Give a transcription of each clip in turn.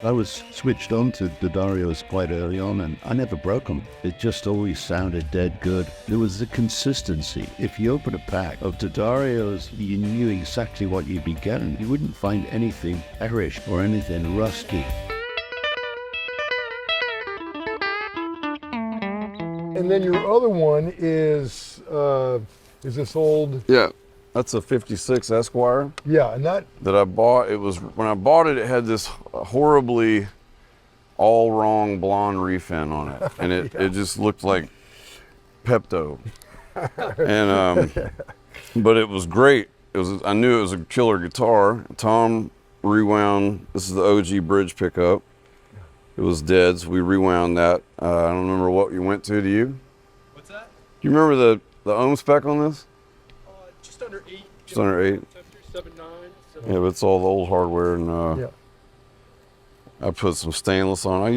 I was switched on to D'Addarios quite early on, and I never broke them. It just always sounded dead good. There was the consistency. If you open a pack of D'Addarios, you knew exactly what you'd be getting. You wouldn't find anything perish or anything rusty. And then your other one is this old? Yeah, that's a 56 Esquire. Yeah, and that I bought. It was, when I bought it, it had this horribly all wrong blonde refin on it. And it, Yeah. it just looked like Pepto. And, but it was great. I knew it was a killer guitar. Tom rewound, this is the OG bridge pickup. It was dead, so we rewound that. I don't remember what you went to. Do you? What's that? Do you remember the ohm spec on this? Just under 8. Just under 8. 7.9. Yeah, but it's all the old hardware, and yeah. I put some stainless on. I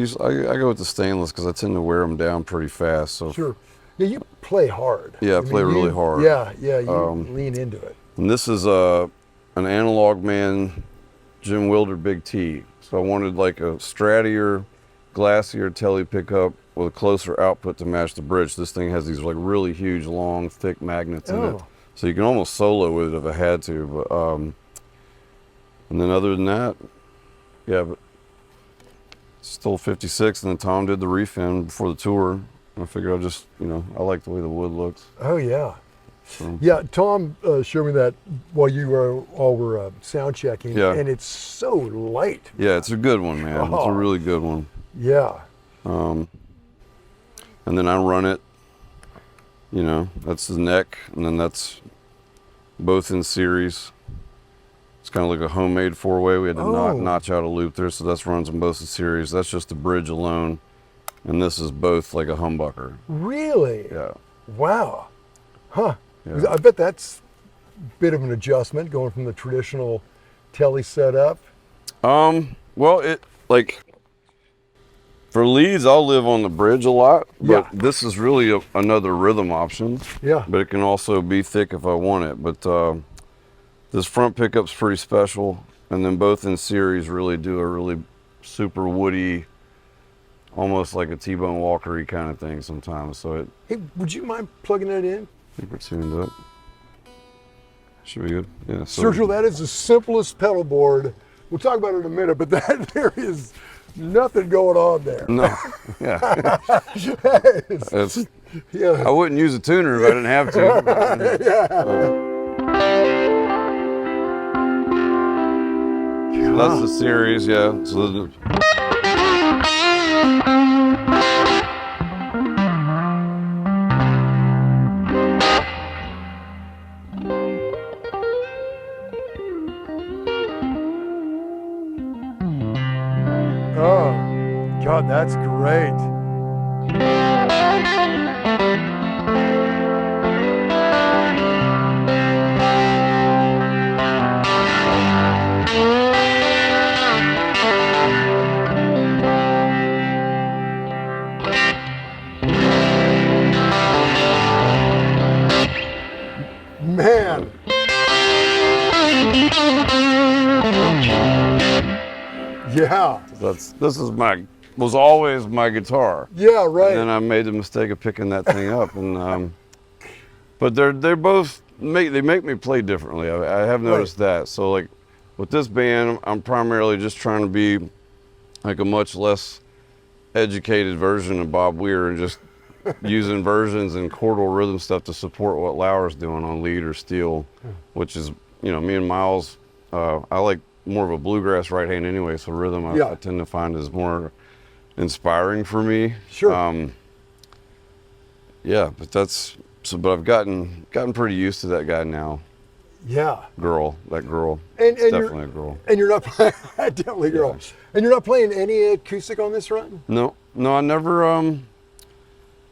go with the stainless because I tend to wear them down pretty fast. So Sure. Yeah, you play hard. Yeah, I play really hard. Yeah, you lean into it. And this is an Analog Man Jim Wilder Big T. So I wanted like a strattier, glassier Tele pickup with a closer output to match the bridge. This thing has these like really huge, long, thick magnets in it. So you can almost solo with it if I had to. But and then other than that, yeah, but still 56. And then Tom did the refin before the tour. I figured I like the way the wood looks. Oh yeah. So. Yeah, Tom showed me that while you were sound checking, Yeah. and it's so light. Yeah, it's a good one, man. It's a really good one. Yeah. And then I run it, that's the neck, and then that's both in series. It's kind of like a homemade four-way. We had to notch out a loop there, so that's runs in both in series. That's just the bridge alone, and this is both like a humbucker. Really? Yeah. Wow. Huh. Yeah. I bet that's a bit of an adjustment going from the traditional Tele setup. Well, for leads, I'll live on the bridge a lot, but this is really another rhythm option. Yeah. But it can also be thick if I want it. But this front pickup's pretty special, and then both in series really do a really super woody, almost like a T-Bone Walker-y kind of thing sometimes. So Hey, would you mind plugging that in? I think we're tuned up. Should be good. Yeah. Sturgill, that is the simplest pedal board. We'll talk about it in a minute, but there is nothing going on there. No. Yeah. Yeah. I wouldn't use a tuner if I didn't have to. So that's the series, yeah. So Oh, God, that's great. Man. Yeah. this was always my guitar. Yeah, right. And then I made the mistake of picking that thing up, and but they're both they make me play differently. I have noticed that. So like with this band, I'm primarily just trying to be like a much less educated version of Bob Weir and just using versions and chordal rhythm stuff to support what Lauer's doing on lead or steel, which is, me and Miles, I like more of a bluegrass right hand anyway, so rhythm I tend to find is more inspiring for me. Sure. Yeah, but but I've gotten pretty used to that guy now. Yeah. That girl. And definitely a girl. And you're not playing, definitely girl. Yeah. And you're not playing any acoustic on this run? No, I never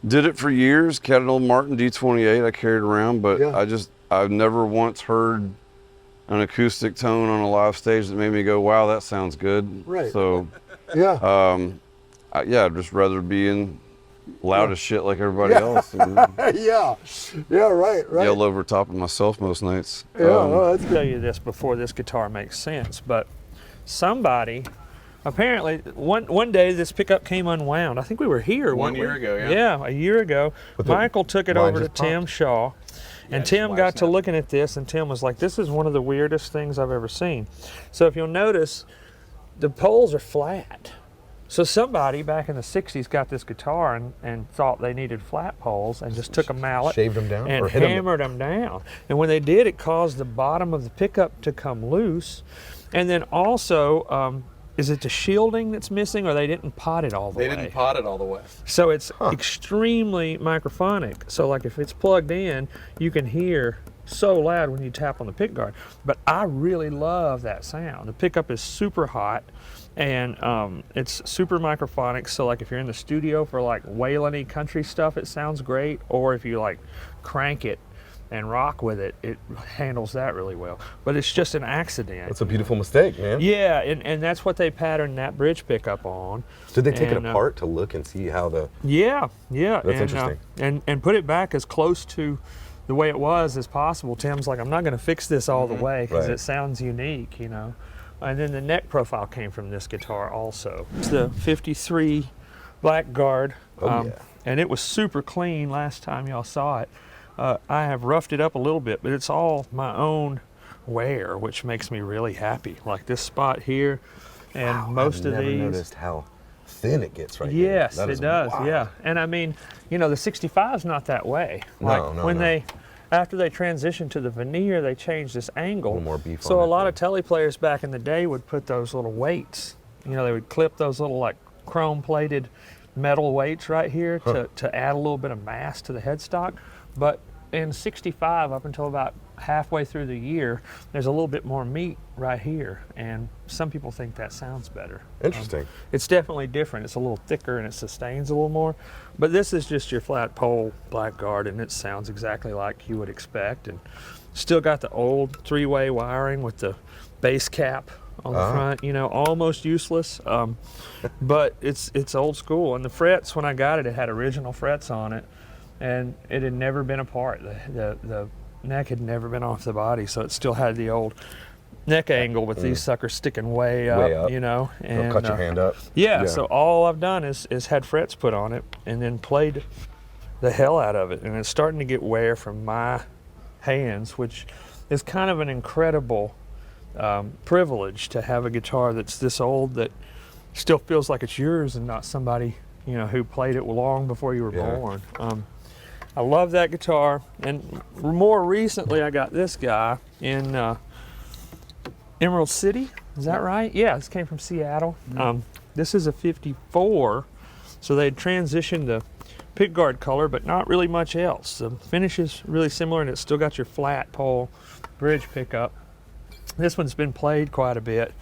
did it for years. Had an old Martin D28 I carried around, but I've never once heard an acoustic tone on a live stage that made me go, wow, that sounds good. Right. So, I'd just rather be in loud as shit like everybody else. And right. yell over top of myself most nights. Yeah, I'll tell you this before this guitar makes sense, but somebody apparently one day this pickup came unwound. I think we were here One weren't year we? ago, yeah. Yeah, a year ago. But the Michael took it line over to just Tim popped. Shaw, and just Tim wire got to snap. looking at this, and Tim was like, "This is one of the weirdest things I've ever seen." So if you'll notice, the poles are flat. So somebody back in the 60s got this guitar and thought they needed flat poles and just took a mallet Shaved them down and or hit 'em? hammered them down. And when they did, it caused the bottom of the pickup to come loose. And then also, is it the shielding that's missing, or they didn't pot it all the They way? didn't pot it all the way. So it's extremely microphonic. So like if it's plugged in, you can hear so loud when you tap on the pick guard. But I really love that sound. The pickup is super hot, and it's super microphonic. So like if you're in the studio for like wailing-y country stuff, it sounds great. Or if you like crank it and rock with it, it handles that really well. But it's just an accident. That's a beautiful mistake, man. Yeah, and that's what they patterned that bridge pickup on. Did they take it And, apart to look and see how the? Yeah. That's interesting. And put it back as close to the way it was as possible. Tim's like, I'm not going to fix this all the way because Right. it sounds unique, you know. And then the neck profile came from this guitar also. It's the 53 Blackguard, Oh, yeah. and it was super clean last time y'all saw it. I have roughed it up a little bit, but it's all my own wear, which makes me really happy. Like this spot here, and most I've of never these. noticed how thin it gets right here. Yes, That it is does. wild. Yeah, and I mean, you know, the 65's not that way. No, Like no, when no. after they transitioned to the veneer, they changed this angle. A little more beef So on a it, lot yeah. of Tele players back in the day would put those little weights. You know, they would clip those little like chrome-plated metal weights right here to add a little bit of mass to the headstock. But in 65, up until about halfway through the year, there's a little bit more meat right here, and some people think that sounds better. Interesting. It's definitely different. It's a little thicker and it sustains a little more. But this is just your flat pole Blackguard, and it sounds exactly like you would expect. And still got the old three-way wiring with the base cap on the front. You know, almost useless, but it's old school. And the frets, when I got it, it had original frets on it, and it had never been apart. The neck had never been off the body, so it still had the old neck angle with these suckers sticking way up, you know. It'll And cut your hand up. yeah, so all I've done is had frets put on it and then played the hell out of it. And it's starting to get wear from my hands, which is kind of an incredible privilege to have a guitar that's this old that still feels like it's yours and not somebody, you know, who played it long before you were Yeah. born. I love that guitar. And more recently, I got this guy in Emerald City. Is that right? Yeah, this came from Seattle. This is a 54, so they transitioned the pickguard color, but not really much else. The finish is really similar, and it's still got your flat pole bridge pickup. This one's been played quite a bit,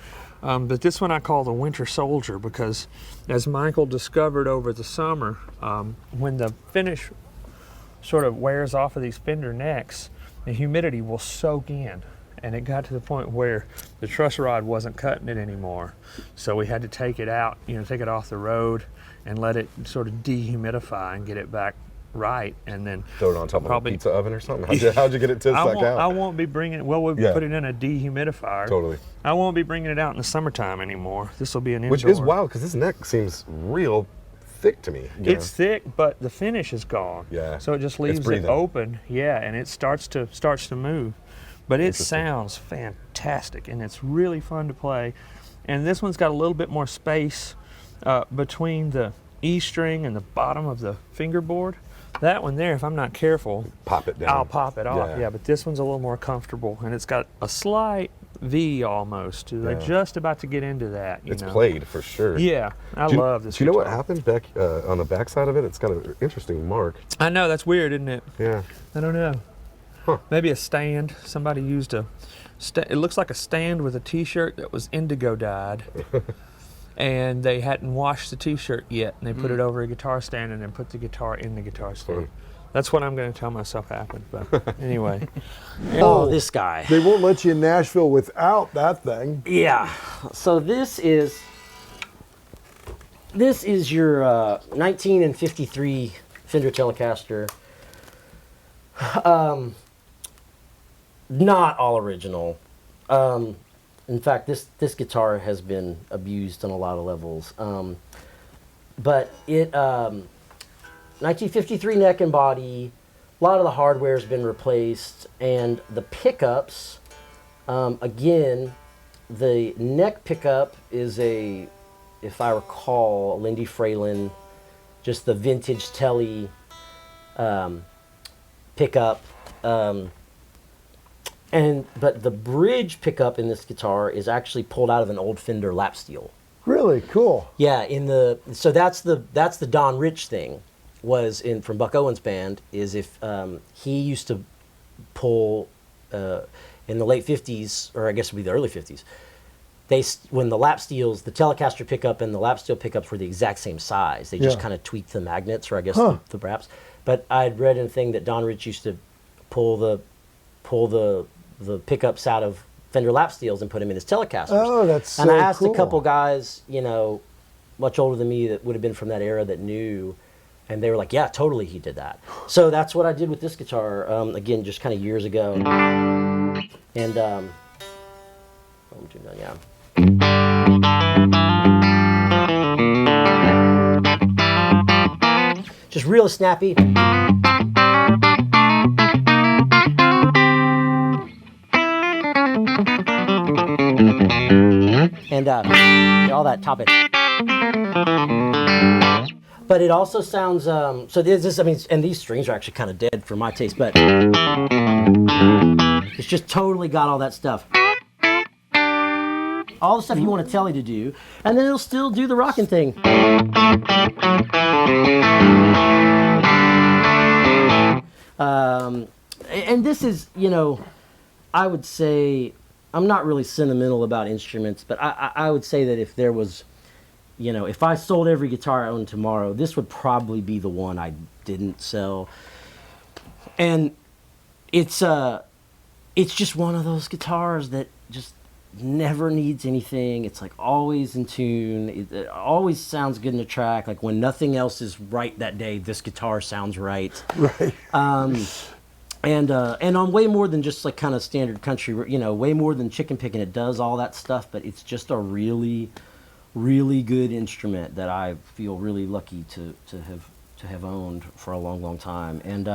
but this one I call the Winter Soldier because, as Michael discovered over the summer, when the finish sort of wears off of these fender necks, the humidity will soak in. And it got to the point where the truss rod wasn't cutting it anymore. So we had to take it out, you know, take it off the road and let it sort of dehumidify and get it back right. And then Throw it on top probably- of a pizza oven or something. How'd you get it to I suck won't, out? I won't be bringing it, well, we Yeah. put it in a dehumidifier. Totally. I won't be bringing it out in the summertime anymore. This will be an indoor. Which is wild because this neck seems real thick to me. you It's know? thick, but the finish is gone. Yeah. So it just leaves it breathing. open. Yeah, and it starts to move. But it Interesting. sounds fantastic, and it's really fun to play. And this one's got a little bit more space between the E string and the bottom of the fingerboard. That one there, if I'm not careful, Pop it down. I'll pop it off. Yeah, but this one's a little more comfortable, and it's got a slight V almost. They're Yeah. just about to get into that. You It's know? played for sure. Yeah, I Do you- love this. Do you know what guitar. happened back on the back side of it? It's got an interesting mark. I know, that's weird, isn't it? Yeah. I don't know. Huh. Maybe a stand. Somebody used it looks like a stand with a t-shirt that was indigo dyed. And they hadn't washed the t-shirt yet, and they put it over a guitar stand and then put the guitar in the guitar stand. That's what I'm going to tell myself happened, but anyway. Oh, this guy. They won't let you in Nashville without that thing. Yeah. So this is your 19 and 53 Fender Telecaster. Not all original. In fact, this guitar has been abused on a lot of levels. But it, 1953 neck and body, a lot of the hardware has been replaced, and the pickups, again, the neck pickup is if I recall, a Lindy Fralin, just the vintage Tele pickup. But the bridge pickup in this guitar is actually pulled out of an old Fender lap steel. Really cool. Yeah, so that's the Don Rich thing, from Buck Owens' band, is if he used to pull in the late 50s, or I guess it would be the early 50s, when the lap steels, the Telecaster pickup and the lap steel pickups were the exact same size. They just kind of tweaked the magnets, or I guess the wraps. But I'd read in a thing that Don Rich used to pull the pickups out of Fender lap steels and put them in his Telecasters. Oh, that's so And I asked cool. a couple guys, much older than me, that would have been from that era, that knew, and they were like, yeah, totally, he did that. So that's what I did with this guitar, again, just kind of years ago. And, yeah. Just real snappy. And all that top it. But it also sounds, so this, I mean, and these strings are actually kind of dead for my taste, but it's just totally got all that stuff. All the stuff you want a Tele to do, and then it'll still do the rocking thing. And this is, I would say, I'm not really sentimental about instruments, but I would say that if there was, if I sold every guitar I owned tomorrow, this would probably be the one I didn't sell. And it's just one of those guitars that just never needs anything. It's like always in tune. It always sounds good in the track. Like when nothing else is right that day, this guitar sounds right. Right. And on way more than just like kind of standard country, way more than chicken picking. It does all that stuff, but it's just a really, really good instrument that I feel really lucky to have owned for a long, long time. And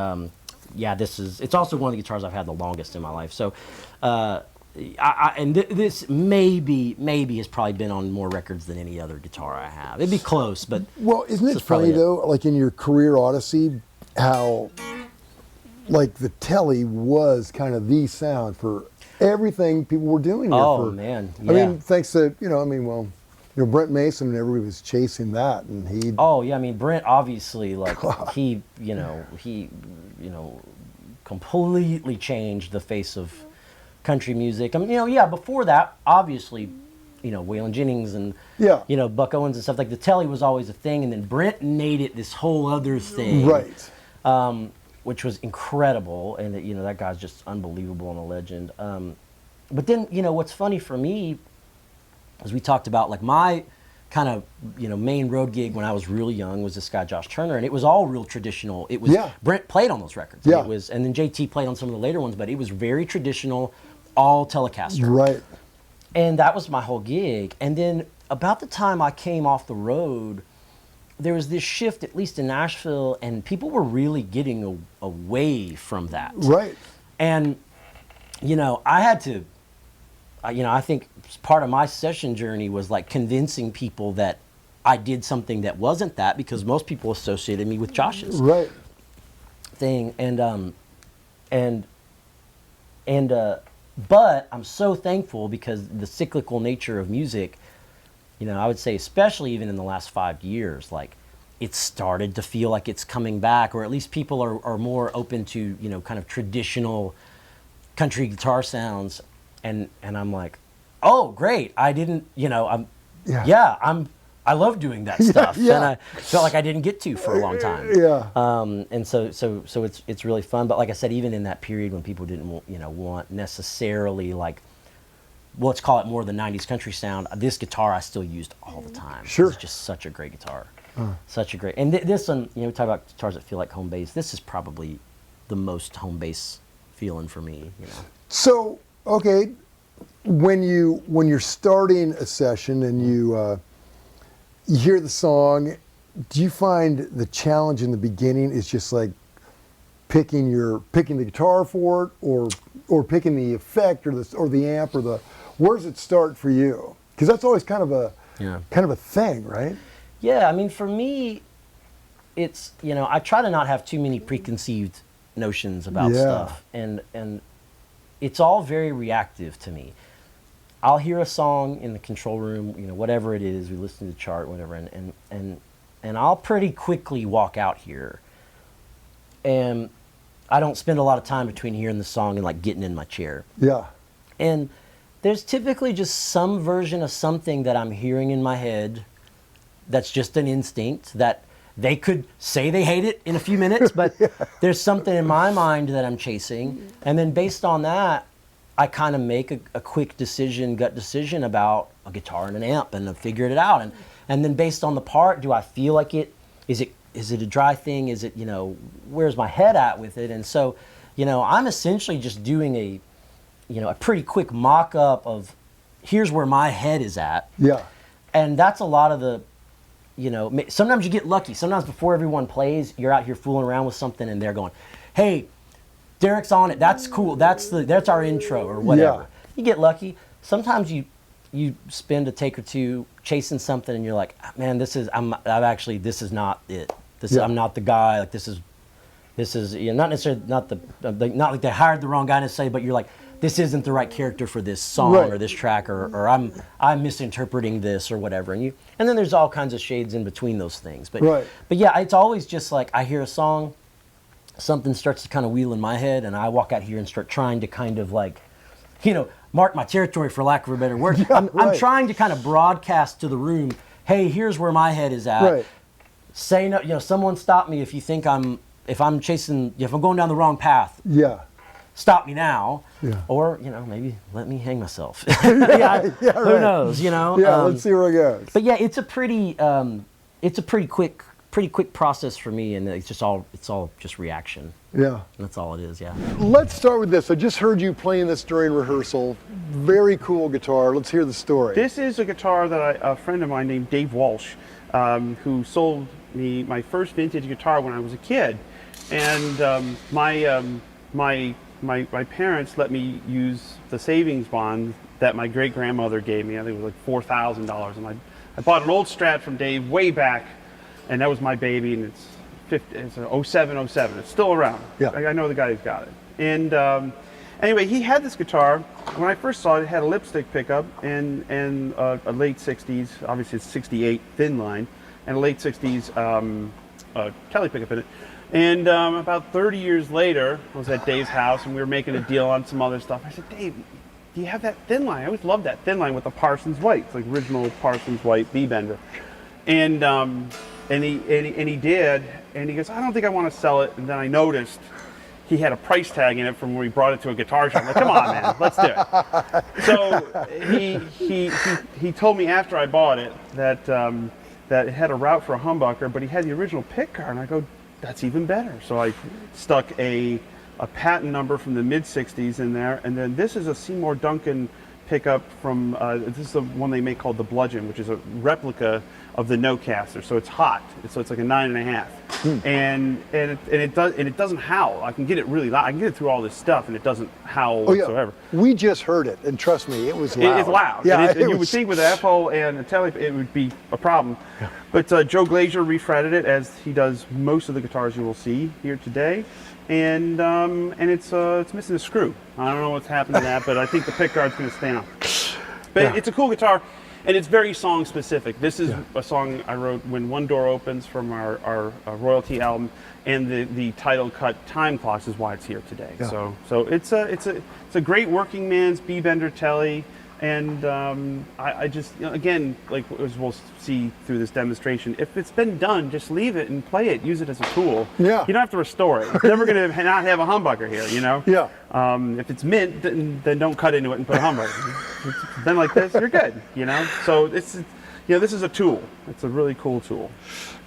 yeah, it's also one of the guitars I've had the longest in my life. So, this maybe has probably been on more records than any other guitar I have. It'd be close, but Well, isn't this it is probably funny though, like in your career odyssey, how like the Tele was kind of the sound for everything people were doing here. Oh, man, I yeah. mean, thanks to, Brent Mason and everybody was chasing that, and he. Oh yeah, I mean Brent obviously he completely changed the face of country music. I mean, before that, obviously, Waylon Jennings and Buck Owens and stuff, like the Tele was always a thing, and then Brent made it this whole other thing, Right. which was incredible, and that guy's just unbelievable and a legend. But then what's funny for me, as we talked about, like my kind of main road gig when I was really young was this guy Josh Turner, and it was all real traditional. It was Brent played on those records. Yeah. And then JT played on some of the later ones, but it was very traditional, all Telecaster. Right. And that was my whole gig. And then about the time I came off the road, there was this shift, at least in Nashville, and people were really getting away from that. Right. And I had to. I think part of my session journey was like convincing people that I did something that wasn't that, because most people associated me with Josh's thing. But I'm so thankful, because the cyclical nature of music, I would say especially even in the last 5 years, like it started to feel like it's coming back, or at least people are more open to, kind of traditional country guitar sounds. And I'm like, oh, great! I didn't, I love doing that stuff, and I felt like I didn't get to for a long time. Yeah. And so it's really fun. But like I said, even in that period when people didn't, want necessarily like, let's call it more the '90s country sound, this guitar I still used all the time. Sure. It's just such a great guitar, such a great. And this one, we talk about guitars that feel like home base. This is probably the most home base feeling for me. So, okay, when you're starting a session and you hear the song, do you find the challenge in the beginning is just like picking the guitar for it, or picking the effect, or the amp, or where does it start for you? Because that's always kind of a thing, right? Yeah, I mean, for me, it's, I try to not have too many preconceived notions about stuff, and it's all very reactive to me. I'll hear a song in the control room, whatever it is, we listen to the chart, whatever, and I'll pretty quickly walk out here, and I don't spend a lot of time between hearing the song and like getting in my chair. Yeah. And there's typically just some version of something that I'm hearing in my head that's just an instinct that they could say they hate it in a few minutes, but there's something in my mind that I'm chasing. And then based on that, I kind of make a quick decision, gut decision about a guitar and an amp, and I figured it out. And then based on the part, do I feel like is it a dry thing? Is it, where's my head at with it? And so, I'm essentially just doing a pretty quick mock-up of here's where my head is at. Yeah. And that's a lot of the, sometimes you get lucky. Sometimes before everyone plays, you're out here fooling around with something and they're going, hey, Derek's on it. That's cool. That's our intro or whatever. Yeah. You get lucky. Sometimes you spend a take or two chasing something and you're like, man, this is not it. I'm not the guy. Like this is not necessarily not like they hired the wrong guy to say, but you're like, this isn't the right character for this song or this track, or I'm misinterpreting this or whatever. And then there's all kinds of shades in between those things. But yeah, it's always just like I hear a song, something starts to kind of wheel in my head, and I walk out here and start trying to kind of like, mark my territory, for lack of a better word. I'm trying to kind of broadcast to the room, hey, here's where my head is at. Right. Say no, someone stop me if you think if I'm going down the wrong path. Yeah. Stop me now. Yeah. Or, maybe let me hang myself. Who knows, Yeah, let's see where it goes. But yeah, it's a pretty quick process for me, and it's all just reaction. Yeah. That's all it is, yeah. Let's start with this. I just heard you playing this during rehearsal. Very cool guitar. Let's hear the story. This is a guitar that a friend of mine named Dave Walsh, who sold me my first vintage guitar when I was a kid. And my parents let me use the savings bond that my great-grandmother gave me. I think it was like $4,000. And I bought an old Strat from Dave way back, and that was my baby, and it's a 07. It's still around. Yeah. I know the guy who's got it. And anyway, he had this guitar. When I first saw it, it had a lipstick pickup and a late 60s, obviously it's 68 Thinline, and a late 60s Tele pickup in it. And about 30 years later, I was at Dave's house, and we were making a deal on some other stuff. I said, Dave, do you have that Thinline? I always loved that Thinline with the Parsons White. It's like original Parsons White B-bender. And he did, and he goes, I don't think I want to sell it. And then I noticed he had a price tag in it from when we brought it to a guitar shop. I'm like, come on, man, let's do it. So he told me after I bought it that it had a route for a humbucker, but he had the original pick guard, and I go, that's even better. So I stuck a patent number from the mid-60s in there, and then this is a Seymour Duncan pickup from, this is the one they make called the Bludgeon, which is a replica of the Nocaster. So it's hot, so it's like a 9.5, and it doesn't howl. I can get it really loud. I can get it through all this stuff, and it doesn't howl whatsoever. We just heard it, and trust me, it was loud. It's loud. Yeah, and you would think with a FO and a Tele, it would be a problem. Yeah. But Joe Glazier refretted it, as he does most of the guitars you will see here today. And it's missing a screw. I don't know what's happened to that, but I think the pickguard's going to stay on. But it's a cool guitar, and it's very song specific. This is a song I wrote when One Door Opens from our royalty album, and the title cut Time Clocks is why it's here today. Yeah. So it's a great working man's B-bender Tele. And I just, again, like as we'll see through this demonstration, if it's been done, just leave it and play it. Use it as a tool. Yeah. You don't have to restore it. It's never going to not have a humbucker here, Yeah. If it's mint, then don't cut into it and put a humbucker. If it's been like this, you're good, So this is a tool. It's a really cool tool.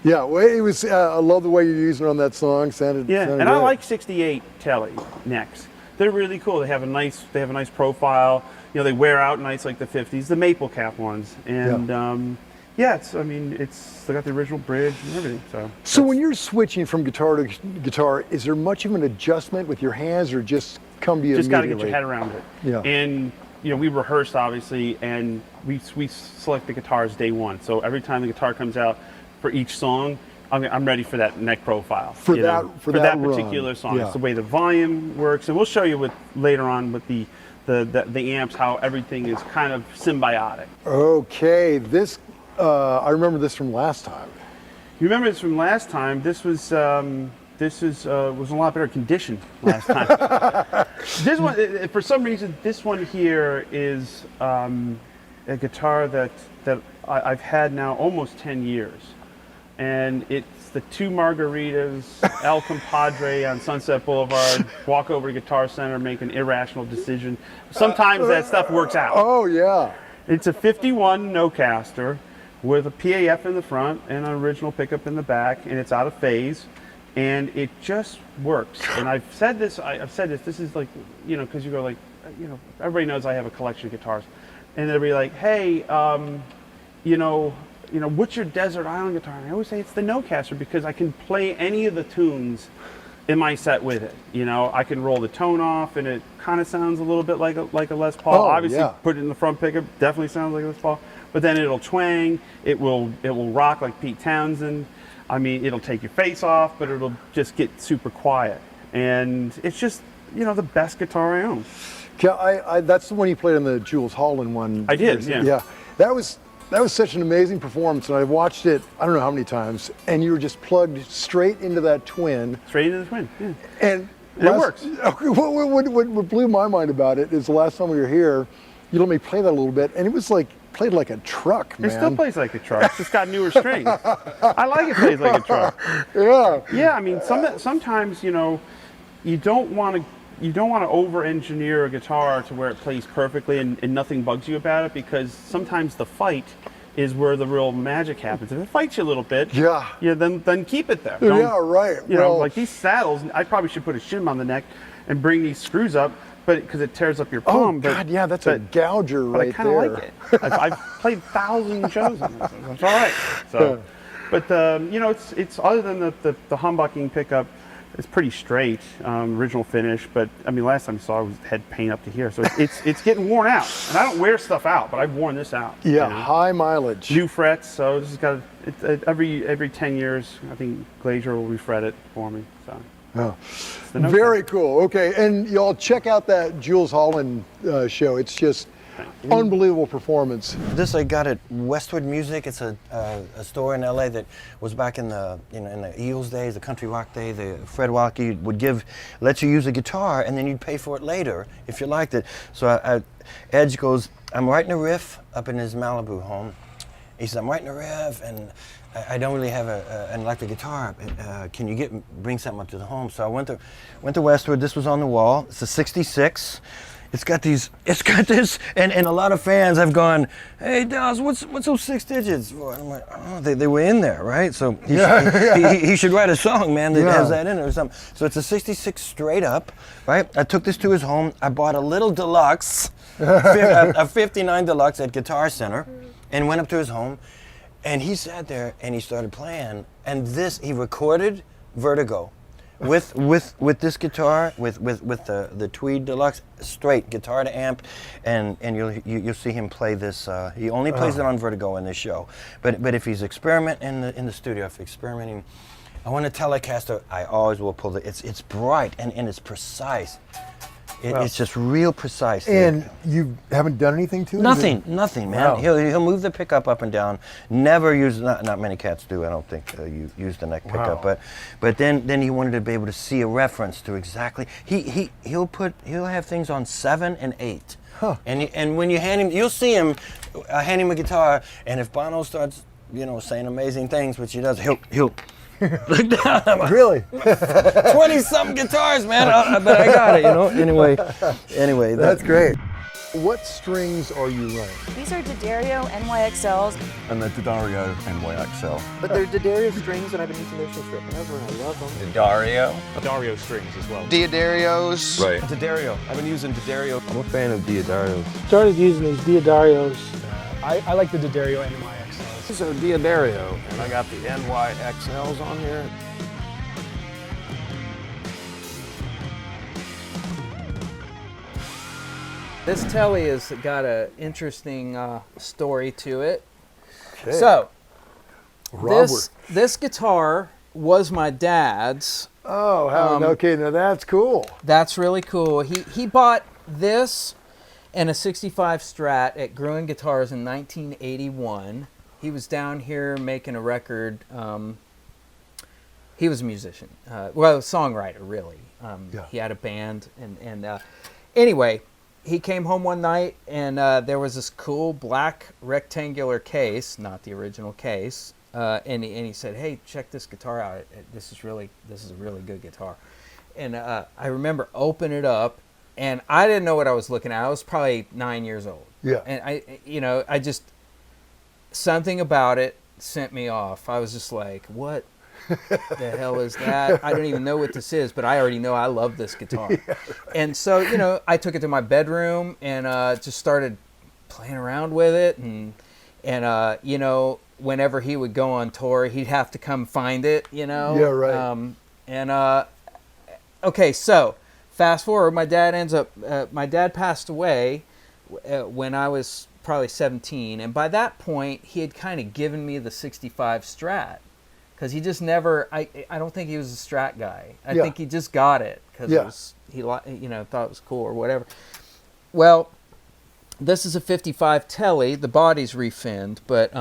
Yeah, well, it was. I love the way you're using it on that song. Sounded and good. I like 68 Tele necks. They're really cool. They have a nice profile. they wear out nights like the 50s, the maple cap ones. And it's they got the original bridge and everything. So when you're switching from guitar to guitar, is there much of an adjustment with your hands, or just come to you just got to immediately? get your head around it. Yeah. And we rehearsed obviously, and we select the guitars day one. So every time the guitar comes out for each song, I'm ready for that neck profile For that run. particular song. Yeah. It's the way the volume works, and we'll show you later on with the amps how everything is kind of symbiotic. Okay, this I remember this from last time. You remember this from last time? This was was a lot better condition last time. This one, for some reason, this one here is a guitar that I've had now almost 10 years. And it's the two margaritas, El Compadre on Sunset Boulevard, walk over to Guitar Center, make an irrational decision. Sometimes that stuff works out. Oh, yeah. It's a 51 Nocaster with a PAF in the front and an original pickup in the back, and it's out of phase, and it just works. And I've said this, this is like, because you go like, everybody knows I have a collection of guitars, and they'll be like, hey, what's your desert island guitar? And I always say it's the Nocaster, because I can play any of the tunes in my set with it. I can roll the tone off, and it kind of sounds a little bit like a Les Paul. Oh, Obviously, yeah. put it in the front pickup, definitely sounds like a Les Paul. But then it'll twang, it will rock like Pete Townsend. I mean, it'll take your face off, but it'll just get super quiet. And it's just, the best guitar I own. Yeah, that's the one you played on the Jules Holland one. I did, yeah. Yeah, that was such an amazing performance, and I watched it, I don't know how many times, and you were just plugged straight into that twin. Straight into the twin, yeah. And it works. What blew my mind about it is the last time we were here, you let me play that a little bit, and it was like, played like a truck, man. It still plays like a truck. It's just got newer strings. I like it plays like a truck. Yeah. Yeah, I mean, sometimes, you don't want to over-engineer a guitar to where it plays perfectly and nothing bugs you about it, because sometimes the fight is where the real magic happens. If it fights you a little bit, then keep it there. Yeah, right. Like these saddles, I probably should put a shim on the neck and bring these screws up, but because it tears up your palm. Oh God, yeah, that's a gouger right there. I kind of like it. I've played 1,000 shows on this. It's all right. So, but it's other than the humbucking pickup, it's pretty straight, original finish. But I mean, last time you saw it was had paint up to here, so it's getting worn out. And I don't wear stuff out, but I've worn this out. Yeah, high mileage. New frets, so this has got every 10 years. I think Glazier will refret it for me. So. Oh. Very cool. Okay, and y'all check out that Jules Holland show. It's just unbelievable performance. This I got at Westwood Music. It's a store in LA that was back in the in the Eagles days, the country rock day. The Fred Walke would let you use a guitar, and then you'd pay for it later if you liked it. So Edge goes, I'm writing a riff up in his Malibu home. He says, I'm writing a riff, and I don't really have an electric guitar. Can you bring something up to the home? So I went to Westwood. This was on the wall. It's a '66. It's got this, and a lot of fans have gone, hey Dallas, what's those 6 digits for? And I'm like, oh, they were in there, right? So he should write a song, man, that has that in it or something. So it's a '66 straight up, right? I took this to his home. I bought a little deluxe, a '59 deluxe at Guitar Center, and went up to his home. And he sat there and he started playing, and he recorded Vertigo with this guitar, with the Tweed Deluxe, straight guitar to amp, and you'll see him play this. He only plays it on Vertigo in this show, but if he's experimenting in the studio, if he's experimenting, I want a Telecaster. I always will pull it's bright and it's precise. It's just real precise. And you haven't done anything to it? Nothing, man. Wow. He'll move the pickup up and down. Never use, not many cats do, I don't think, use the neck pickup. But then he wanted to be able to see a reference to exactly. He'll have things on 7 and 8. Huh. And when you hand him, you'll see him hand him a guitar, and if Bono starts, saying amazing things, which he does, he'll look down. I'm like, really? 20-something guitars, man. But I got it, Anyway, that's great. What strings are you running? These are D'Addario NYXLs. And the D'Addario NYXL. But they're D'Addario strings, and I've been using those since forever, and I love them. D'Addario strings as well. D'Addarios. Right. D'Addario. I've been using D'Addario. I'm a fan of D'Addarios. Started using these D'Addarios. I like the D'Addario NYXLs. These are D'Addario, and I got the NYXLs on here. This Tele has got an interesting story to it. Okay. So, Robert. this guitar was my dad's. Oh, okay, now that's cool. That's really cool. He bought this and a 65 Strat at Gruen Guitars in 1981. He was down here making a record. He was a musician. Well, a songwriter, really. He had a band. And anyway, he came home one night, and there was this cool black rectangular case, not the original case, and he said, "Hey, check this guitar out. This is a really good guitar." And I remember opening it up, and I didn't know what I was looking at. I was probably 9 years old. Yeah. And I just, something about it sent me off. I was just like, what the hell is that? I don't even know what this is, but I already know I love this guitar. Yeah, right. And so, I took it to my bedroom and just started playing around with it. And whenever he would go on tour, he'd have to come find it, Yeah, right. Okay, so fast forward, my dad passed away when I was probably 17. And by that point, he had kind of given me the 65 Strat. Because he just never, I don't think he was a Strat guy. I think he just got it because he thought it was cool or whatever. Well, this is a 55 Tele. The body's refinned, but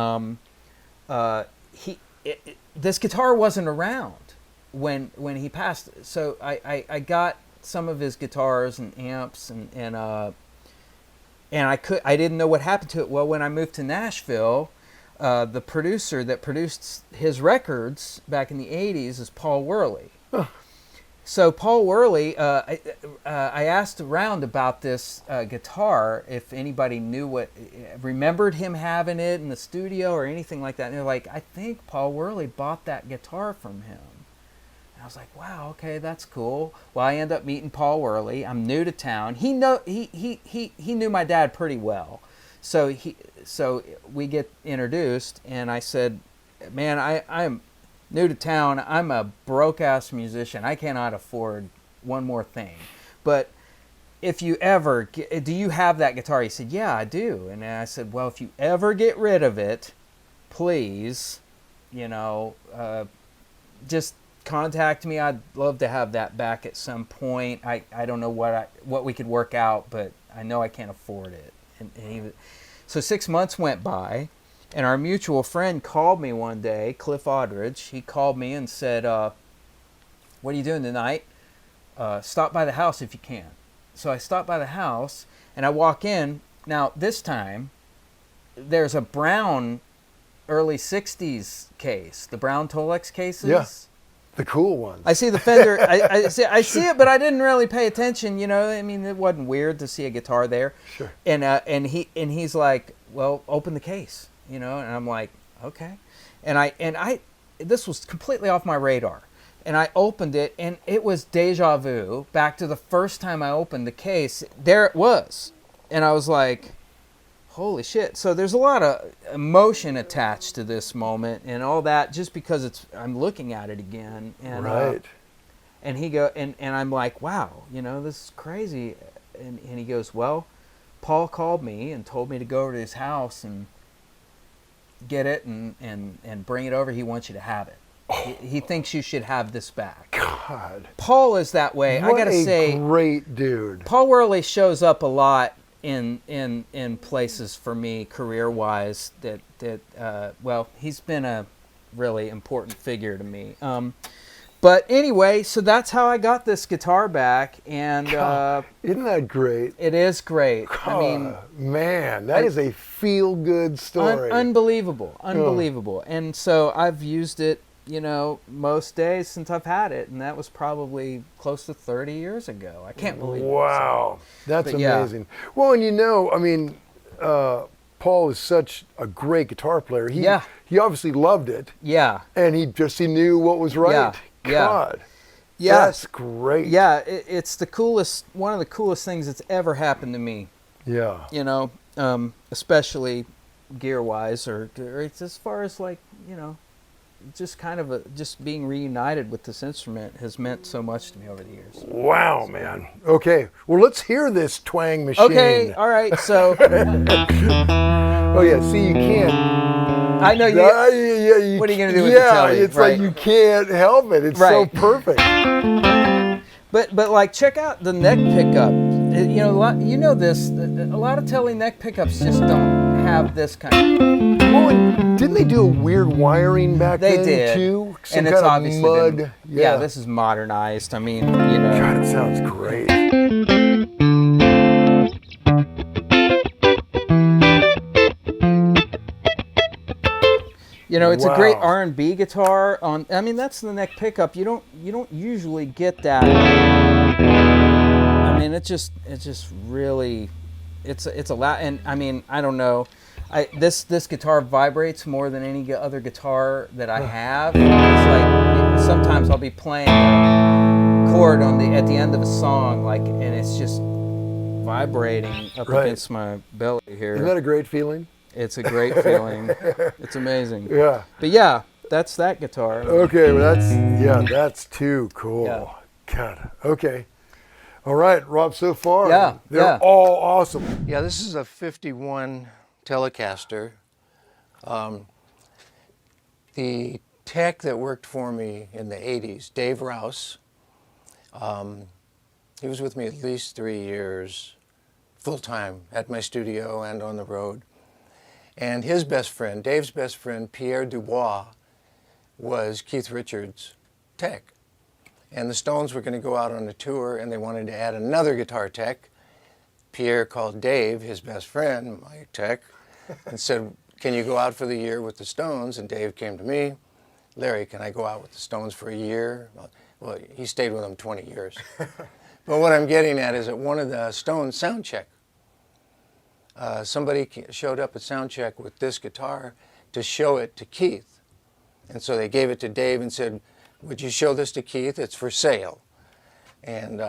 this guitar wasn't around when he passed. So I got some of his guitars and amps and I didn't know what happened to it. Well, when I moved to Nashville, the producer that produced his records back in the 80s is Paul Worley. Huh. So Paul Worley, I asked around about this guitar, if anybody remembered him having it in the studio or anything like that. And they're like, I think Paul Worley bought that guitar from him. And I was like, wow, okay, that's cool. Well, I end up meeting Paul Worley. I'm new to town. He knew my dad pretty well. So we get introduced, and I said, man, I'm new to town. I'm a broke-ass musician. I cannot afford one more thing. But if you ever, do you have that guitar? He said, yeah, I do. And I said, well, if you ever get rid of it, please, just contact me. I'd love to have that back at some point. I don't know what we could work out, but I know I can't afford it. So 6 months went by, and our mutual friend called me one day, Cliff Aldridge. He called me and said, what are you doing tonight? Stop by the house if you can. So I stopped by the house, and I walk in. Now, this time, there's a brown early 60s case, the brown Tolex cases. Yeah. The cool ones. I see the Fender. I see it, but I didn't really pay attention. I mean, it wasn't weird to see a guitar there. Sure. And he's like, well, open the case, and I'm like, okay. And this was completely off my radar. And I opened it, and it was deja vu back to the first time I opened the case. There it was, and I was like, holy shit. So there's a lot of emotion attached to this moment and all that, just because I'm looking at it again. And, right. And I'm like, wow, this is crazy. And he goes, well, Paul called me and told me to go over to his house and get it and bring it over. He wants you to have it. He thinks you should have this back. God. Paul is that way. I gotta say, great dude. Paul Worley shows up a lot in places for me career-wise that he's been a really important figure to me. But anyway, so that's how I got this guitar back, and isn't that great? It is great. I mean, man, that is a feel-good story. Unbelievable. And so I've used it you know, most days since I've had it, and that was probably close to 30 years ago. I can't believe it. Wow, that's But yeah. amazing. Well, and you know, I mean, Paul is such a great guitar player. He obviously loved it. Yeah. And he knew what was right. Yeah. God. Yeah. That's great. Yeah, it's the coolest, one of the coolest things that's ever happened to me. Yeah. You know, especially gear-wise, or it's as far as like, you know, just kind of just being reunited with this instrument has meant so much to me over the years. Wow, man. Okay, well, let's hear this twang machine. Okay, all right, so. Oh yeah, see, you can't. I know you. What are you gonna do with the Tele? It's like you can't help it. It's so perfect. But like, check out the neck pickup. You know this. A lot of Tele neck pickups just don't have this kind of. Well, and didn't they do a weird wiring back They then did. too? Some And it's kind of obviously mud. been, yeah, this is modernized. I mean, you know. God, it sounds great. You know, it's a great R&B guitar. I mean, that's the neck pickup. You don't usually get that. I mean, it's just really, it's a lot. And I mean, I don't know. This guitar vibrates more than any other guitar that I have. It's like sometimes I'll be playing a chord at the end of a song, like, and it's just vibrating up against my belly here. Isn't that a great feeling? It's a great feeling. It's amazing. Yeah. But yeah, that's that guitar. Okay, well that's too cool. Yeah. God. Okay. All right, Rob. So far, Yeah, they're all awesome. Yeah, this is a 51 Telecaster. The tech that worked for me in the 80s, Dave Rouse, he was with me at least 3 years, full-time, at my studio and on the road. And his best friend, Dave's best friend, Pierre Dubois, was Keith Richards' tech. And the Stones were going to go out on a tour, and they wanted to add another guitar tech. Pierre called Dave, his best friend, my tech, and said, can you go out for the year with the Stones? And Dave came to me, Larry, can I go out with the Stones for a year? Well, he stayed with them 20 years. But what I'm getting at is at one of the Stones sound check, somebody showed up at sound check with this guitar to show it to Keith. And so they gave it to Dave and said, would you show this to Keith? It's for sale. And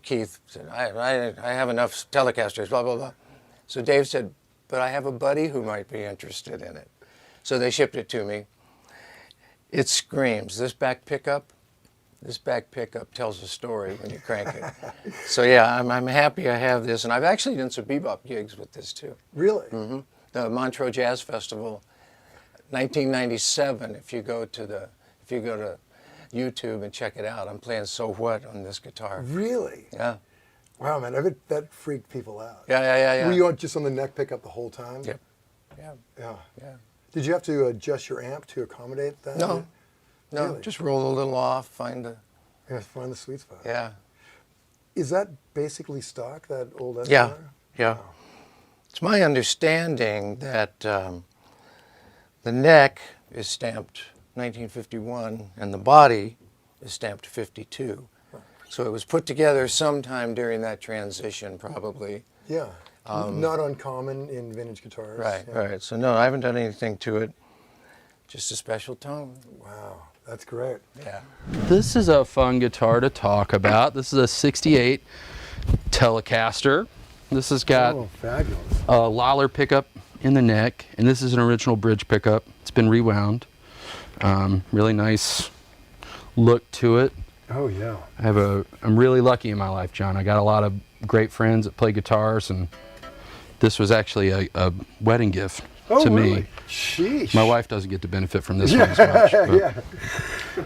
Keith said, I have enough Telecasters, blah, blah, blah. So Dave said, but I have a buddy who might be interested in it. So they shipped it to me. It screams. This back pickup tells a story when you crank it. So yeah, I'm happy I have this, and I've actually done some bebop gigs with this too. Really? Mm-hmm. The Montreux Jazz Festival, 1997. If you go to YouTube and check it out, I'm playing So What on this guitar. Really? Yeah. Wow, man, I bet that freaked people out. Yeah. Were you just on the neck pickup the whole time? Yep. Yeah. Did you have to adjust your amp to accommodate that? No, Really? just roll a little off, find the sweet spot. Yeah. Is that basically stock, that old Esquire? Yeah. Wow. It's my understanding that the neck is stamped 1951 and the body is stamped 52. So it was put together sometime during that transition, probably. Yeah. Not uncommon in vintage guitars. Right. So no, I haven't done anything to it. Just a special tone. Wow, that's great. Yeah. This is a fun guitar to talk about. This is a 68 Telecaster. This has got a Lawler pickup in the neck, and this is an original bridge pickup. It's been rewound. Really nice look to it. Oh yeah. I'm really lucky in my life, John. I got a lot of great friends that play guitars, and this was actually a wedding gift to me. Sheesh. My wife doesn't get to benefit from this one as much.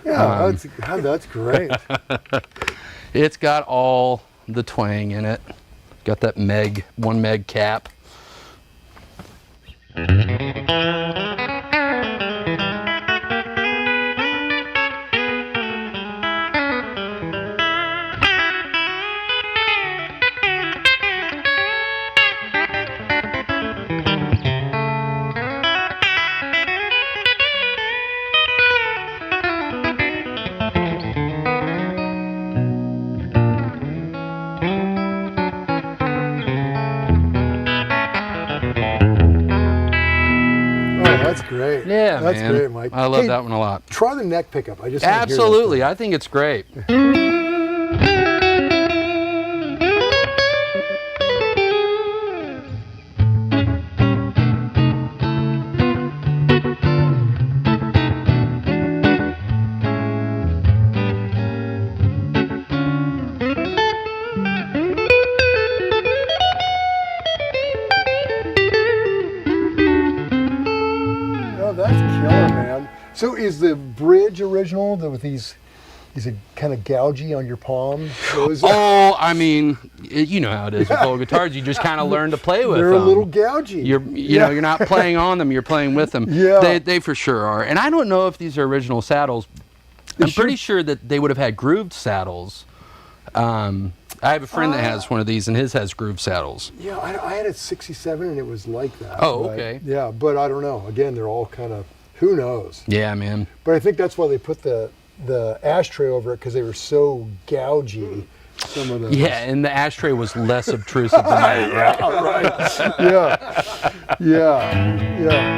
But, that's great. It's got all the twang in it. Got that one meg cap. That's man. great, Mike. I love Hey, that one a lot. Try the neck pickup. I just wanna hear that Absolutely. thing. I think it's great. Oh, that's killer, man. So is the bridge original with these? Is it kind of gougy on your palm? Oh, I mean, you know how it is with old guitars. You just kind of learn to play with them. They're a little gougy. You know, you're not playing on them. You're playing with them. Yeah. They for sure are. And I don't know if these are original saddles. I'm pretty sure that they would have had grooved saddles. I have a friend that has one of these, and his has grooved saddles. Yeah, I had a 67, and it was like that. Oh, but, okay. Yeah, but I don't know. Again, they're all kind of, who knows? Yeah, man. But I think that's why they put the ashtray over it, because they were so gougy. Some of those. Yeah, and the ashtray was less obtrusive than that, right? Yeah, right. Yeah, yeah, yeah.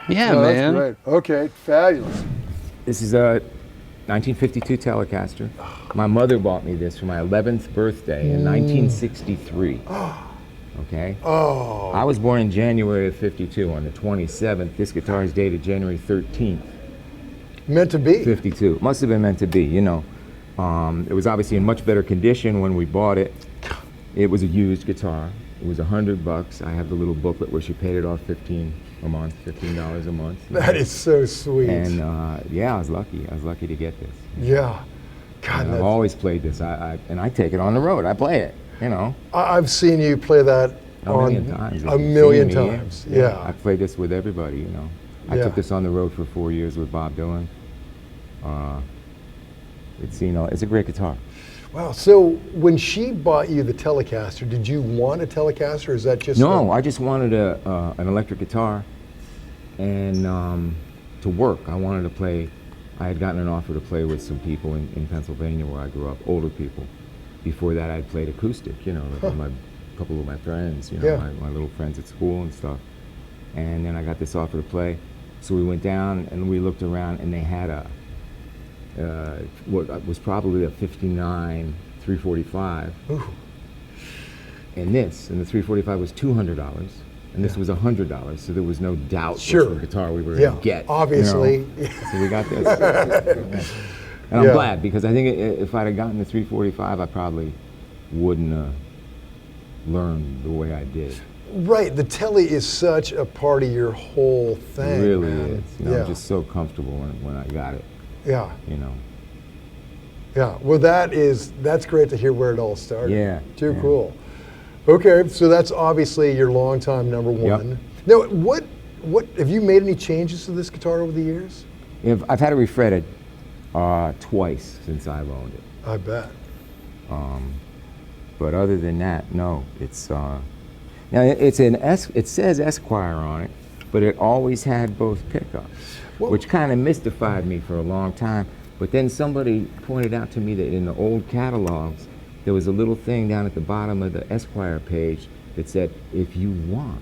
Yeah, No, man. That's great. Okay, fabulous. This is a 1952 Telecaster. My mother bought me this for my 11th birthday in 1963. Okay? Oh. I was born in January of 52 on the 27th. This guitar is dated January 13th. Meant to be. 52. Must have been meant to be, you know. It was obviously in much better condition when we bought it. It was a used guitar. It was $100. I have the little booklet where she paid it off $15 a month. That is so sweet. And yeah, I was lucky. I was lucky to get this. Yeah. God, And I've always played this. And I take it on the road. I play it, you know. I've seen you play that A million times. a million You've seen me, times. yeah. Yeah. I played this with everybody, you know. I Yeah. took this on the road for 4 years with Bob Dylan. It's, you know, it's a great guitar. Wow. So when she bought you the Telecaster, did you want a Telecaster, or is that just No, I just wanted an electric guitar and to work. I wanted to play. I had gotten an offer to play with some people in Pennsylvania where I grew up, older people. Before that, I'd played acoustic, you know, with a couple of my friends, you know, Yeah. my little friends at school and stuff. And then I got this offer to play. So we went down and we looked around, and they had what was probably a 59 345. Ooh. And the 345 was $200, and this was $100. So there was no doubt Sure. which guitar we were Yeah, going to get. obviously. You know? So we got this. And I'm glad, because I think if I'd have gotten the 345, I probably wouldn't have learned the way I did. Right. The Tele is such a part of your whole thing. It really man. is. You know, Yeah. I'm just so comfortable when I got it. Yeah. You know. Yeah. Well, that's great to hear where it all started. Yeah. Too cool. Okay, so that's obviously your longtime number one. Now, what have you made any changes to this guitar over the years? I've had it refretted twice since I've owned it. I bet. But other than that, no. It's now it says Esquire on it, but it always had both pickups, which kind of mystified me for a long time. But then somebody pointed out to me that in the old catalogs, there was a little thing down at the bottom of the Esquire page that said, if you want,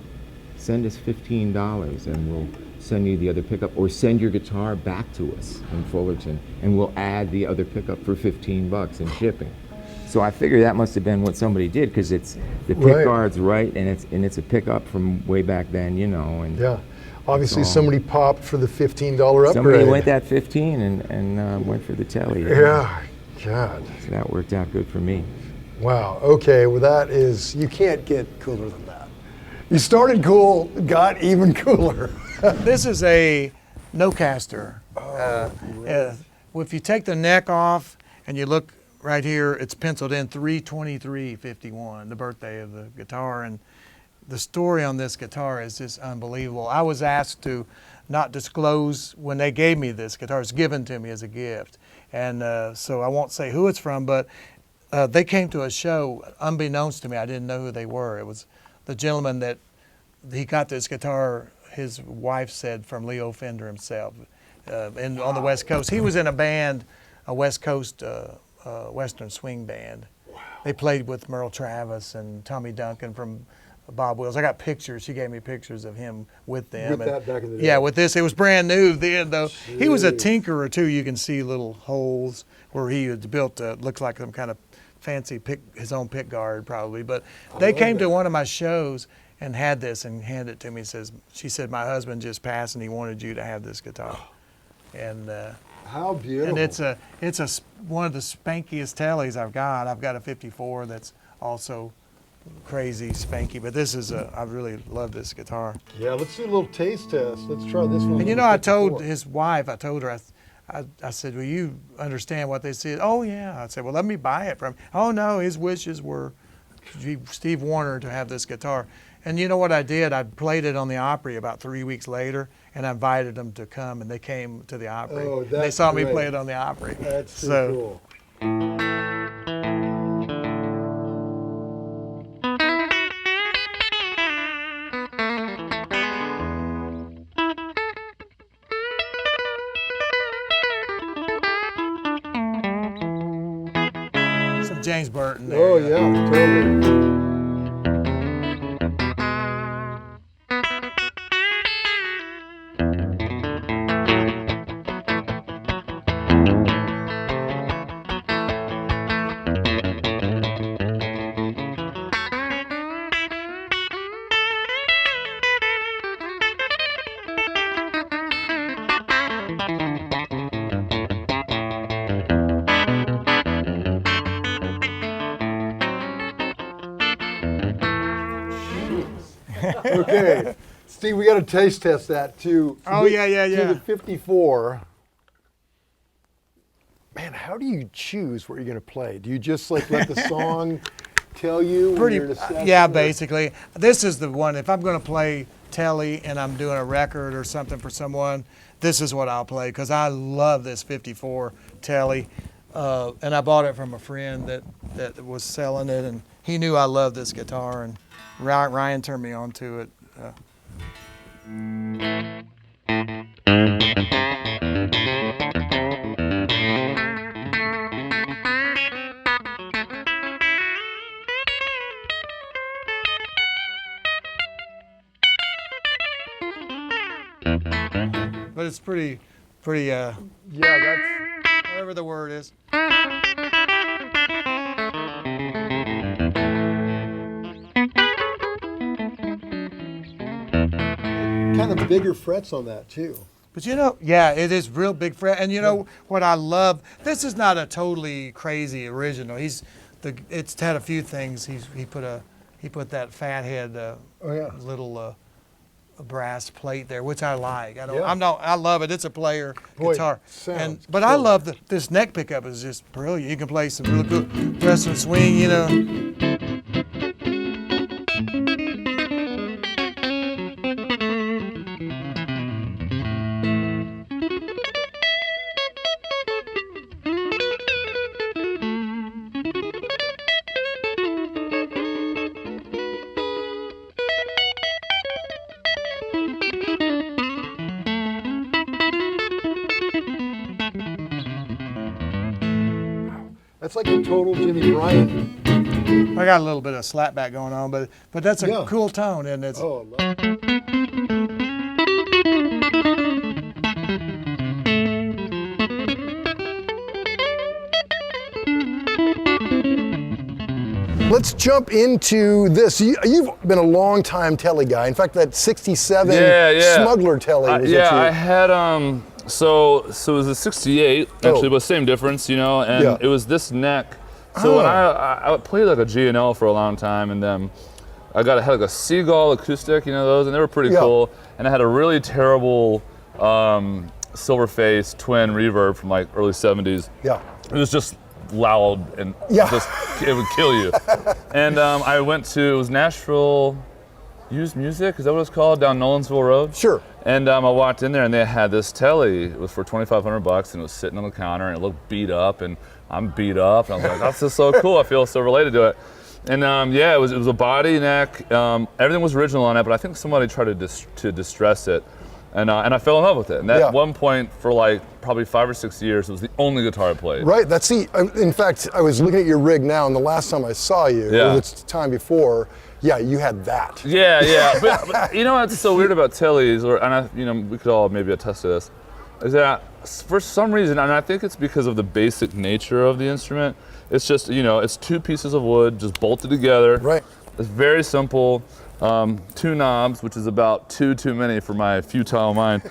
send us $15 and we'll send you the other pickup, or send your guitar back to us in Fullerton and we'll add the other pickup for $15 in shipping. So I figure that must have been what somebody did, because it's the pick guard's right, and it's a pickup from way back then, you know. And yeah, obviously somebody popped for the $15 upgrade. Somebody went that 15 and went for the Tele. Yeah, God. So that worked out good for me. Wow. Okay. Well, you can't get cooler than that. You started cool, got even cooler. This is a Nocaster. If you take the neck off and you look right here, it's penciled in 3/23/51, the birthday of the guitar. And the story on this guitar is just unbelievable. I was asked to not disclose when they gave me this guitar. It's given to me as a gift. And so I won't say who it's from, but they came to a show unbeknownst to me. I didn't know who they were. It was the gentleman that he got this guitar, his wife said, from Leo Fender himself on the West Coast. He was in a band, a West Coast Western swing band. Wow. They played with Merle Travis and Tommy Duncan from Bob Wills. I got pictures. She gave me pictures of him with them. With that back in the day. Yeah, with this. It was brand new then, though. Jeez. He was a tinkerer, too. You can see little holes where he had built, looks like some kind of fancy his own pick guard, probably. But they came to one of my shows and had this and handed it to me. She said, my husband just passed and he wanted you to have this guitar. And how beautiful! And it's one of the spankiest Teles I've got. I've got a 54 that's also crazy spanky, but this is I really love this guitar. Yeah, let's do a little taste test. Let's try this one. And you know, I told his wife, I told her, I said, well, you understand what they said? Oh yeah. I said, well, let me buy it from him. Oh no, his wishes were Steve Warner to have this guitar. And you know what I did? I played it on the Opry about 3 weeks later, and I invited them to come, and they came to the Opry. Oh, that's they saw me great. play it on the Opry. That's so cool. Some James Burton there. Oh yeah, totally. Okay, Steve, we got to taste test that too. Oh yeah. To the 54. Man, how do you choose what you're going to play? Do you just like let the song tell you? When you're in a session, yeah, or? basically. This is the one. If I'm going to play Tele and I'm doing a record or something for someone, this is what I'll play because I love this 54 Tele, and I bought it from a friend that was selling it, and he knew I loved this guitar, and Ryan turned me on to it. But it's pretty, yeah, that's whatever the word is. Kind of bigger frets on that too. But you know, yeah, it is real big fret. And you know what I love? This is not a totally crazy original. It's had a few things. He put that fathead little brass plate there, which I like. I love it. It's a player guitar. But I love this neck pickup is just brilliant. You can play some really good western swing, you know. That's like a total Jimmy Bryant. I got a little bit of slapback going on, but that's a cool tone, and it's. Oh, I love it. Let's jump into this. You've been a long time Tele guy. In fact, that 67 Smuggler Tele was I had so it was a 68 actually, but same difference, you know, and it was this neck. So when I played like a G&L for a long time, and then I had like a Seagull acoustic, you know those, and they were pretty cool. And I had a really terrible silver face twin reverb from like early 70s. Yeah. It was just loud and just it would kill you. And I went to, it was Nashville Used Music, is that what it's called, down Nolensville Road? Sure. And I walked in there and they had this Tele. It was for $2,500 and it was sitting on the counter and it looked beat up, and I'm beat up, and I was like, that's just so cool. I feel so related to it. And it was a body neck. Everything was original on it, but I think somebody tried to distress it. And I fell in love with it. And at Yeah. one point, for like probably 5 or 6 years, it was the only guitar I played. Right. In fact, I was looking at your rig now, and the last time I saw you, Yeah. or the time before, yeah, you had that. Yeah. but you know what's so weird about Teles, we could all maybe attest to this, is that for some reason, and I think it's because of the basic nature of the instrument, it's just, it's 2 pieces of wood just bolted together. Right. It's very simple. 2 knobs, which is about 2 too many for my futile mind,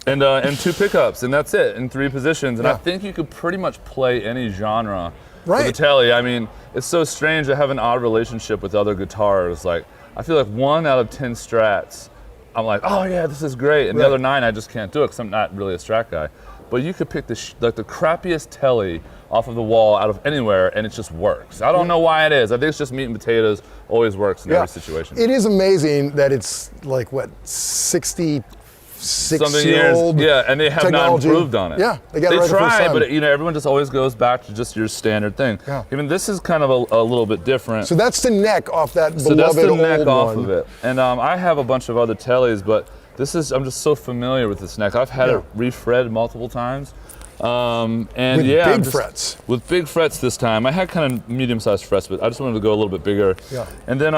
and 2 pickups, and that's it in 3 positions. And I think you could pretty much play any genre with the Tele. I mean, it's so strange. I have an odd relationship with other guitars. Like, I feel like 1 out of 10 Strats, I'm like, oh yeah, this is great, and the other 9 I just can't do it because I'm not really a Strat guy. But you could pick the crappiest Tele off of the wall out of anywhere, and it just works. I don't know why it is. I think it's just meat and potatoes. Always works in every situation. It is amazing that it's like, what, 66-year-old Yeah, and they have technology. not improved on it. Yeah, they got it right the first try, time. but everyone just always goes back to just your standard thing. Yeah. Even this is kind of a little bit different. So that's the neck off that beloved So that's the neck old off one. of it. And I have a bunch of other Teles, but I'm just so familiar with this neck. I've had it refretted multiple times. With big frets. With big frets this time. I had kind of medium-sized frets, but I just wanted to go a little bit bigger. Yeah. And then,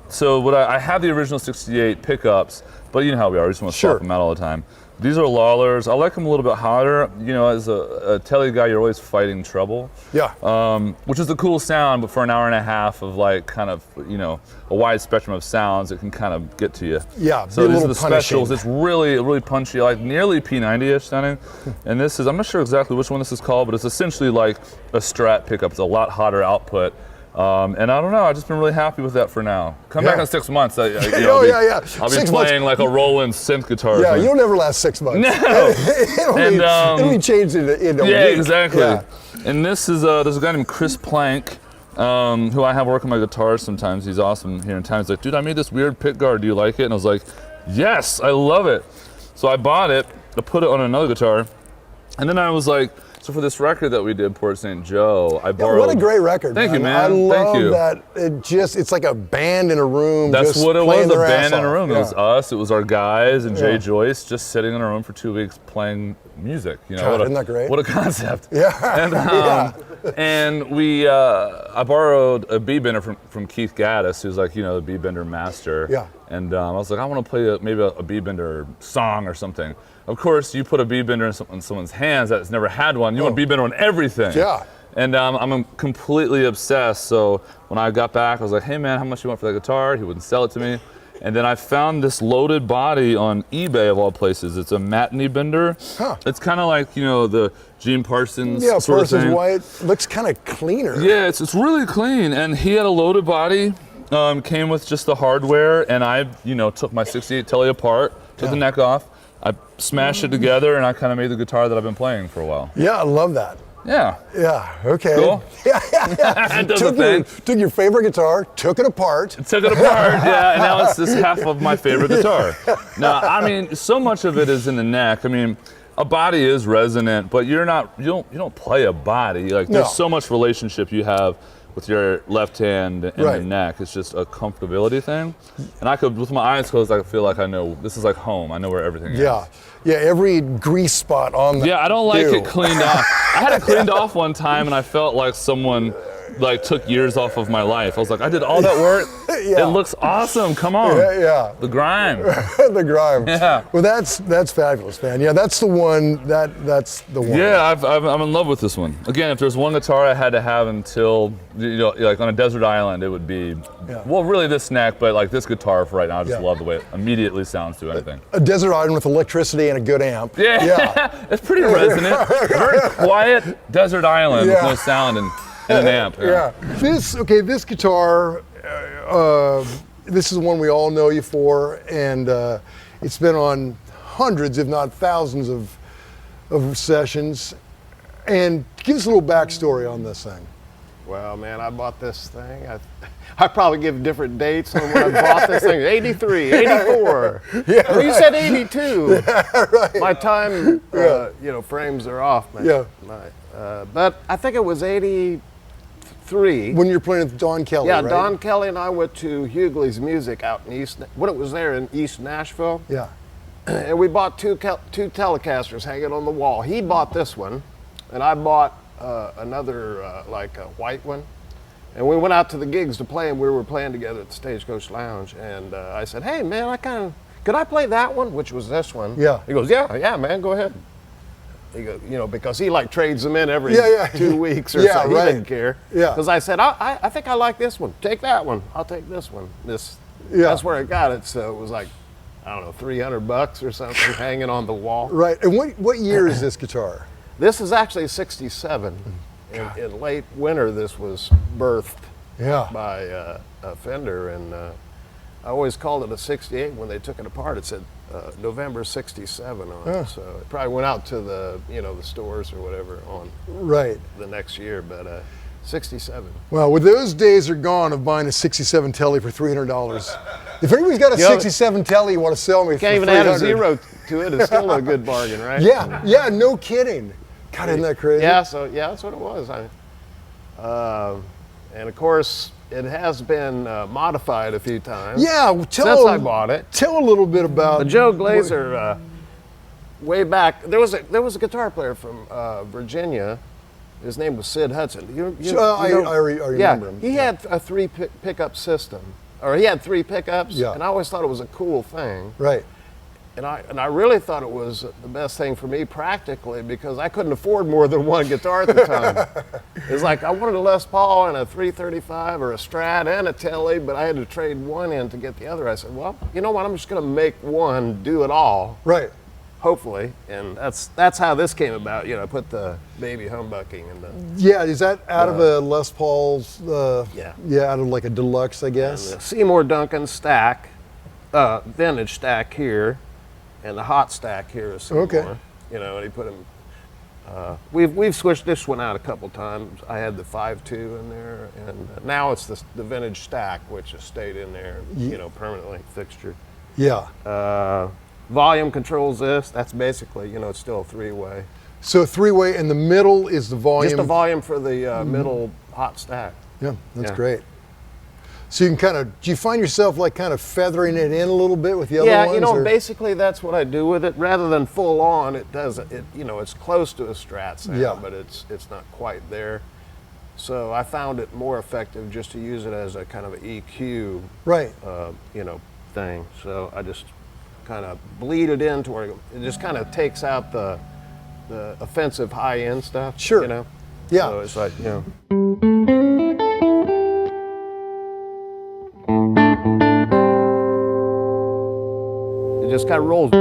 so I have the original 68 pickups, but you know how we are, we just want to swap them out all the time. These are Lawlers. I like them a little bit hotter. As a Tele guy, you're always fighting treble. Yeah. Which is a cool sound, but for an hour and a half of like kind of, a wide spectrum of sounds, it can kind of get to you. Yeah, So be a these are little the specials. punishing. It's really punchy, like nearly P90-ish sounding. And this is, I'm not sure exactly which one this is called, but it's essentially like a Strat pickup. It's a lot hotter output. And I don't know, I've just been really happy with that for now. Come back in 6 months. I'll be 6 playing months. like a Roland synth guitar. Yeah, you'll never last 6 months. No. it'll be changed in a week. Exactly. Yeah. And this is, there's a guy named Chris Plank, who I have working my guitars sometimes. He's awesome here in town. He's like, dude, I made this weird pick guard. Do you like it? And I was like, yes, I love it. So I bought it, I put it on another guitar, and then I was like, so for this record that we did, Port St. Joe, I borrowed. What a great record. Thank you, man. I love Thank you. that. It's like a band in a room. That's just what it playing was, a their band ass in a off. room. Yeah. It was us, it was our guys and Jay Yeah. Joyce just sitting in a room for 2 weeks playing music. God, isn't that great? What a concept. Yeah. And I borrowed a B-bender from Keith Gaddis, who's like, the B-bender master. Yeah. And I was like, I want to play maybe a B-bender song or something. Of course, you put a B-bender in someone's hands that's never had one. You want B-bender on everything. Yeah. And I'm completely obsessed. So when I got back, I was like, hey man, how much you want for that guitar? He wouldn't sell it to me. And then I found this loaded body on eBay of all places. It's a matinee bender. Huh. It's kind of like, the Gene Parsons Yeah, sort Parsons of thing. White looks kind of cleaner. Yeah, it's really clean. And he had a loaded body, came with just the hardware, and I, took my 68 Tele apart, took the neck off, I smashed it together, and I kind of made the guitar that I've been playing for a while. Yeah, I love that. Yeah. Yeah, okay. Cool? Yeah. It does a thing. Took your favorite guitar, took it apart. Took it apart, yeah, and now it's this half of my favorite guitar. Now, I mean, so much of it is in the neck. I mean, a body is resonant, but you don't play a body. Like, there's so much relationship you have with your left hand and the neck. It's just a comfortability thing. And I could, with my eyes closed, I feel like I know, this is like home. I know where everything is. Yeah, every grease spot on the Yeah, I don't like it cleaned off. I had it cleaned off one time, and I felt like someone took years off of my life. I was like, I did all that work. It looks awesome. Come on. Yeah. The grime. The grime. Yeah. Well, that's fabulous, man. Yeah, that's the one. That's the one. Yeah, I'm in love with this one. Again, if there's one guitar I had to have until, like on a desert island, it would be, well, really this neck, but like this guitar for right now, I just love the way it immediately sounds to anything. A desert island with electricity and a good amp. Yeah. It's pretty resonant. Very quiet desert island with no sound and an amp. Yeah. This guitar, this is one we all know you for, and it's been on hundreds, if not thousands, of sessions. And give us a little backstory on this thing. Well, man, I bought this thing. I probably give different dates on when I bought this thing. 83, 84. Yeah, well, you said 82. Yeah, right. My time, frames are off, man. Yeah. But I think it was 83. When you're playing with Don Kelly, yeah, right? Don Kelly and I went to Hughley's Music out in when it was there in East Nashville. Yeah. and we bought two Telecasters hanging on the wall. He bought this one, and I bought another like a white one. And we went out to the gigs to play, and we were playing together at the Stagecoach Lounge. And I said, "Hey man, could I play that one?" Which was this one. Yeah. He goes, "Yeah, man, go ahead." He goes, because he like trades them in every 2 weeks or so. He didn't care. Yeah. Because I said, I think I like this one. Take that one. I'll take this one. That's where I got it. So it was like, I don't know, $300 or something hanging on the wall. Right. And what year is this guitar? This is actually '67. In late winter, this was birthed by a Fender, and I always called it a '68. When they took it apart, it said November '67 on it. So it probably went out to the the stores or whatever on the next year, but '67. Well, well, those days are gone of buying a '67 Tele for $300. If anybody's got a '67 Tele you want to sell me for $300. Can't even add a zero to it. It's still a good bargain, right? Yeah, no kidding. God, isn't that crazy? Yeah, so that's what it was. And of course, it has been modified a few times. Yeah, since I bought it. Tell a little bit about Joe Glazer. Way back, there was a guitar player from Virginia. His name was Sid Hudson. I remember him. He had a three pickup system, or he had three pickups. Yeah. And I always thought it was a cool thing. Right. And I really thought it was the best thing for me practically, because I couldn't afford more than one guitar at the time. It's like I wanted a Les Paul and a 335 or a Strat and a Tele, but I had to trade one in to get the other. I said, well, you know what? I'm just going to make one do it all. Right. Hopefully, and that's how this came about. I put the baby humbucking in the. Yeah, is that out of a Les Paul's? Yeah, out of like a deluxe, I guess. And the Seymour Duncan stack, vintage stack here. And the hot stack here is some more, and he put them. We've switched this one out a couple times. I had the 5.2 in there, and now it's the vintage stack, which has stayed in there, permanently fixtured. Yeah. Volume controls this. That's basically, it's still a three-way. So three-way, and the middle is the volume. Just the volume for the middle hot stack. Yeah, that's great. So you can do you find yourself like kind of feathering it in a little bit with the other ones? Yeah, basically that's what I do with it. Rather than full on, it's close to a Strat sound, but it's not quite there. So I found it more effective just to use it as a kind of an EQ, thing. So I just kind of bleed it in to where it just kind of takes out the offensive high end stuff. Sure. Yeah. So it's like, it just kind of rolls.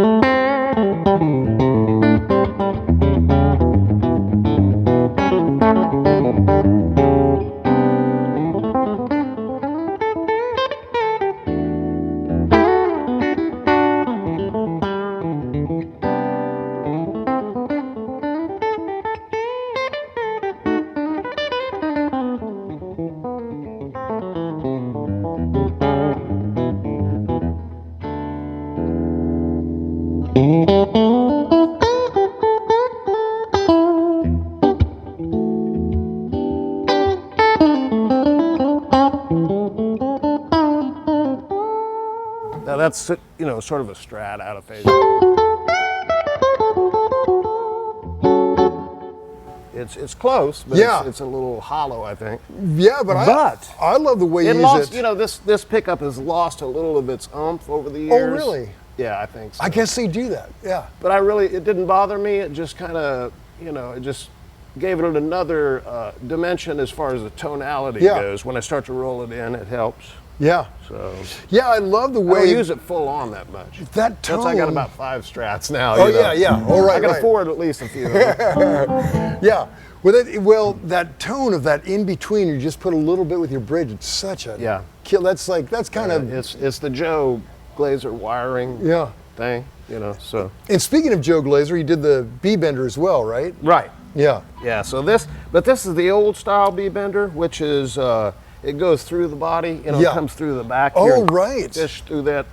Now that's, sort of a Strat out of phase. It's close, but it's a little hollow, I think. Yeah, but I love the way you use it. This pickup has lost a little of its oomph over the years. Oh, really? Yeah, I think so. I guess they do that, yeah. But it didn't bother me. It just kind of, it just gave it another dimension as far as the tonality goes. When I start to roll it in, it helps. Yeah. So. Yeah, I love the way. I don't use it full on that much. That tone. Since I got about 5 Strats now. Oh, yeah. All right. I can afford at least a few of them. Yeah. Well, that tone of that in between, you just put a little bit with your bridge. It's such a kill. That's kind of. It's the Joe Glazer wiring thing, so. And speaking of Joe Glazer, you did the B-bender as well, right? Right. Yeah. Yeah, so this is the old style B-bender, which is, it goes through the body, it comes through the back here. Oh, right. Fish through that.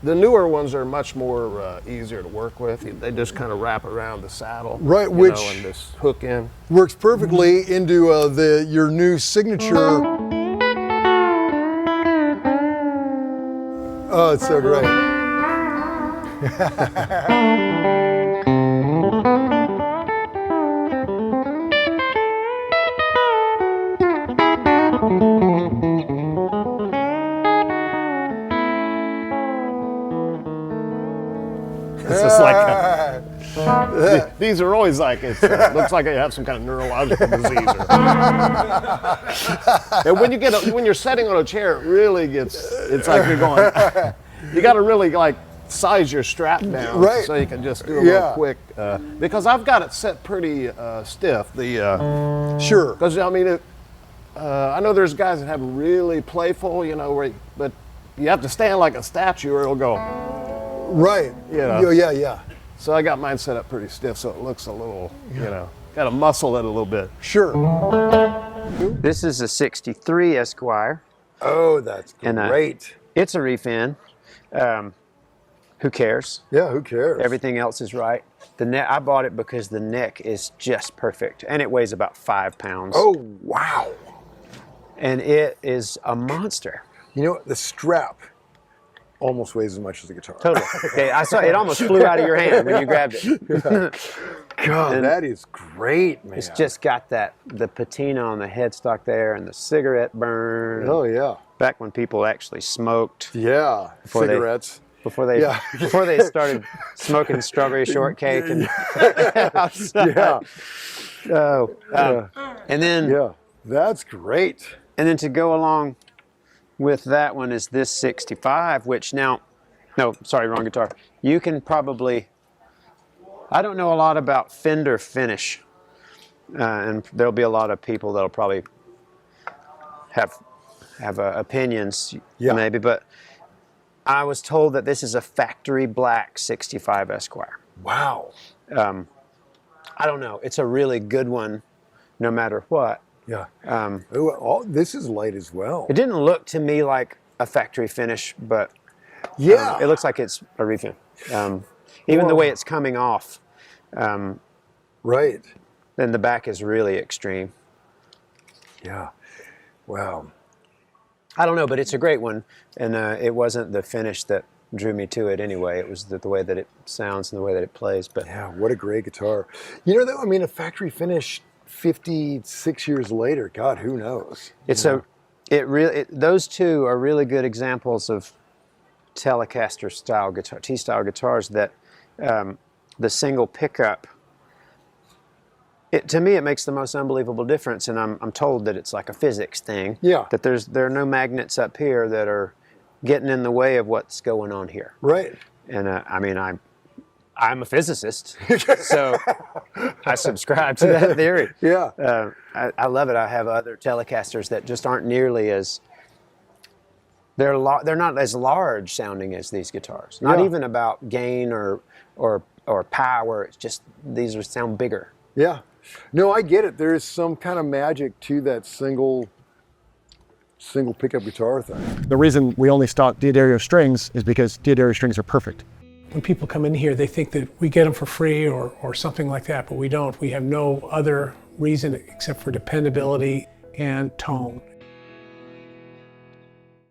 The newer ones are much more easier to work with. They just kind of wrap around the saddle. Right, and just hook in. Works perfectly into your new signature. Oh, it's so great. This is like these are always like it looks like they have some kind of neurological disease. And when you're sitting on a chair, it really it's like you're going. You got to really like size your strap down, right? So you can just do a little quick. Because I've got it set pretty stiff. Sure. Because I mean, I know there's guys that have really playful, but you have to stand like a statue or it'll go. Right. Yeah. So I got mine set up pretty stiff, so it looks a little, got to muscle it a little bit. Sure. This is a '63 Esquire. Oh, that's great. It's a reef in. Who cares? Yeah, who cares? Everything else is right. I bought it because the neck is just perfect, and it weighs about 5 pounds. Oh, wow. And it is a monster. You know, the strap almost weighs as much as the guitar. Totally. Okay, I saw it almost flew out of your hand when you grabbed it. God, that is great, man. It's just got the patina on the headstock there and the cigarette burn. Oh, yeah. Back when people actually smoked. Yeah, cigarettes. Before they started smoking strawberry shortcake and outside. Yeah. And then. Yeah, that's great. And then to go along with that one is this 65, which now, no, sorry, wrong guitar. You can probably, I don't know a lot about Fender finish, and there'll be a lot of people that'll probably have opinions, maybe, but I was told that this is a factory black 65 Esquire. Wow. I don't know. It's a really good one, no matter what. Yeah. This is light as well. It didn't look to me like a factory finish, but yeah, it looks like it's a refin. Even the way it's coming off. Right. Then the back is really extreme. Yeah. Wow. I don't know, but it's a great one, and it wasn't the finish that drew me to it anyway. It was the way that it sounds and the way that it plays. But yeah, what a great guitar. You know, though, I mean, a factory finish 56 years later, God, who knows? Those two are really good examples of Telecaster style guitar, T-style guitars that the single pickup. To me, it makes the most unbelievable difference, and I'm told that it's like a physics thing. Yeah. That there are no magnets up here that are getting in the way of what's going on here. Right. And I mean, I'm a physicist, so I subscribe to that theory. Yeah. I love it. I have other Telecasters that just aren't nearly as they're not as large sounding as these guitars. Not even about gain or power. It's just these sound bigger. Yeah. No, I get it. There is some kind of magic to that single pickup guitar thing. The reason we only stock D'Addario strings is because D'Addario strings are perfect. When people come in here, they think that we get them for free or something like that, but we don't. We have no other reason except for dependability and tone.